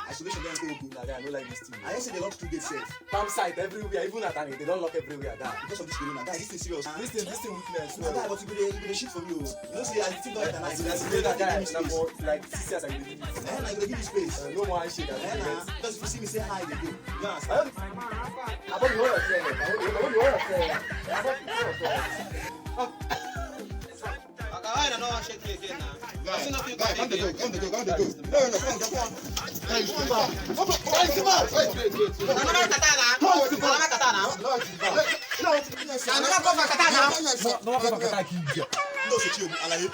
Isolation don't go good. Nah, guy, I don't like this thing. I say they lock 2 gates safe. Campsite everywhere, even at Tani, they don't lock everywhere down. Because of this corona, guy, this thing serious. This thing weakness. Nah, guy, but you go dey shit for me, oh. You know, see, I think don't internalize it. As You you know that guy, give me na space. for like 6 years I believe it. Eh, nah, you go give me space. No more handshake. Eh, nah, because if you see me say hi, they go. You I understand? don't. I don't know what you're saying. I don't know what you're saying. I don't know what you're saying. I don't know how shake you again now. I see nothing Guy, come to go. No, come. Guy, you come back. Another katana. Another katana. Another katana. No one can attack you. No, c'est chill, alaye.